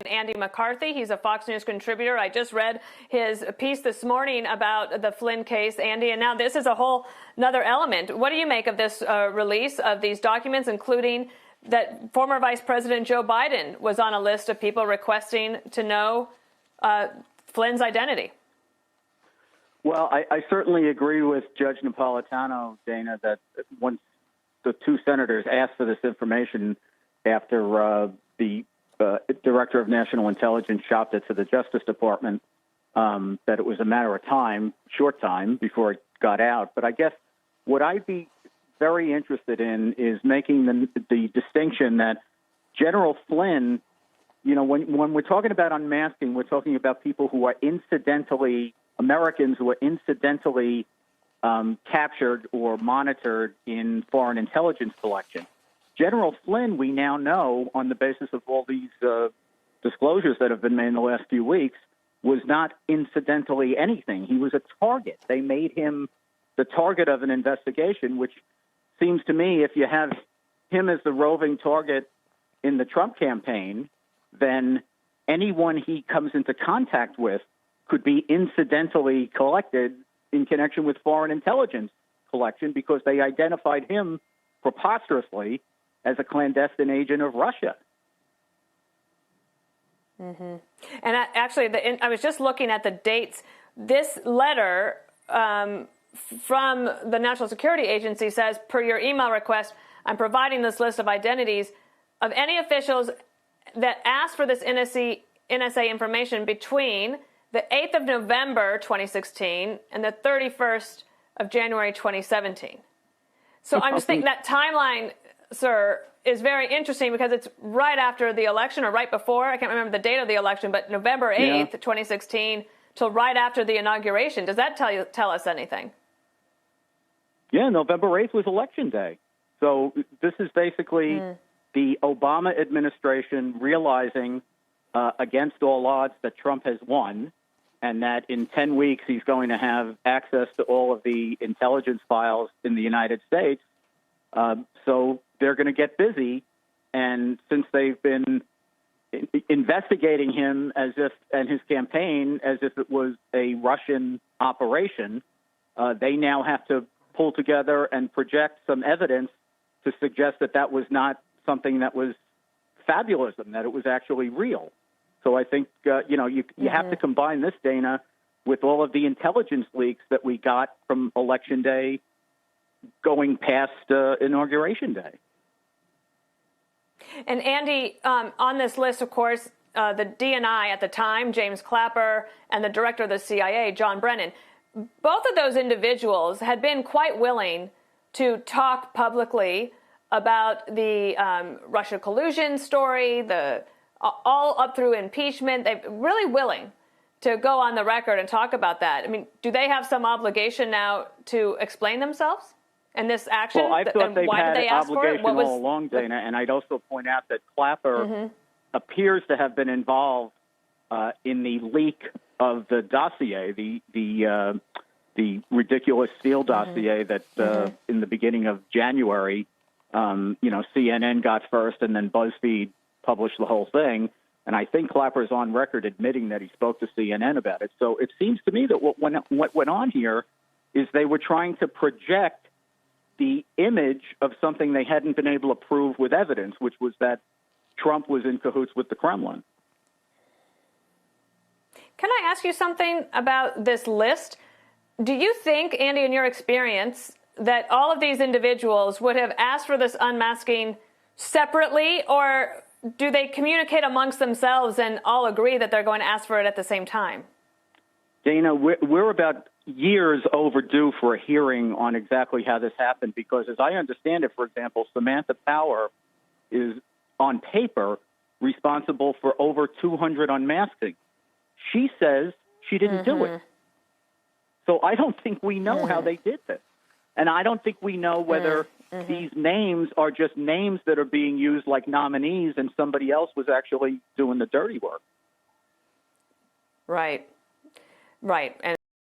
Andy McCarthy. He's a Fox News contributor. I just read his piece this morning about the Flynn case, Andy, and now this is a whole another element. What do you make of this release of these documents, including that former Vice President Joe Biden was on a list of people requesting to know Flynn's identity? Well, I certainly agree with Judge Napolitano, Dana, that once the two senators asked for this information after the Director of National Intelligence shopped it to the Justice Department, that it was a matter of time, short time, before it got out. But I guess what I'd be very interested in is making the distinction that General Flynn, you know, when we're talking about unmasking, we're talking about people who are incidentally, Americans who are incidentally captured or monitored in foreign intelligence collection. General Flynn, we now know, on the basis of all these disclosures that have been made in the last few weeks, was not incidentally anything. He was a target. They made him the target of an investigation, which seems to me, if you have him as the roving target in the Trump campaign, then anyone he comes into contact with could be incidentally collected in connection with foreign intelligence collection, because they identified him preposterously as a clandestine agent of Russia. Mm-hmm. And I was just looking at the dates. This letter from the National Security Agency says, per your email request, I'm providing this list of identities of any officials that asked for this NSA information between the 8th of November 2016 and the 31st of January 2017. So I'm just thinking that timeline, sir, is very interesting because it's right after the election or right before. I can't remember the date of the election, but November 8th, 2016, till right after the inauguration. Does that tell us anything? Yeah, November 8th was Election Day. So this is basically the Obama administration realizing against all odds that Trump has won, and that in 10 weeks he's going to have access to all of the intelligence files in the United States. So they're going to get busy. And since they've been investigating him and his campaign as if it was a Russian operation, they now have to pull together and project some evidence to suggest that that was not something that was fabulism, that it was actually real. So I think, you have to combine this, Dana, with all of the intelligence leaks that we got from Election Day going past Inauguration Day. And Andy, on this list, of course, the DNI at the time, James Clapper, and the director of the CIA, John Brennan, both of those individuals had been quite willing to talk publicly about the Russia collusion story, all up through impeachment. They're really willing to go on the record and talk about that. I mean, do they have some obligation now to explain themselves in this action? Well, I thought they've had an obligation all along, Dana, and I'd also point out that Clapper appears to have been involved in the leak of the dossier, the ridiculous Steele dossier that in the beginning of January, CNN got first, and then BuzzFeed published the whole thing. And I think Clapper's on record admitting that he spoke to CNN about it. So it seems to me that what went on here is they were trying to project the image of something they hadn't been able to prove with evidence, which was that Trump was in cahoots with the Kremlin. Can I ask you something about this list? Do you think, Andy, in your experience, that all of these individuals would have asked for this unmasking separately, or do they communicate amongst themselves and all agree that they're going to ask for it at the same time? Dana, we're about years overdue for a hearing on exactly how this happened, because as I understand it, for example, Samantha Power is on paper responsible for over 200 unmasking. She says she didn't do it. So I don't think we know how they did this. And I don't think we know whether these names are just names that are being used like nominees and somebody else was actually doing the dirty work. Right. And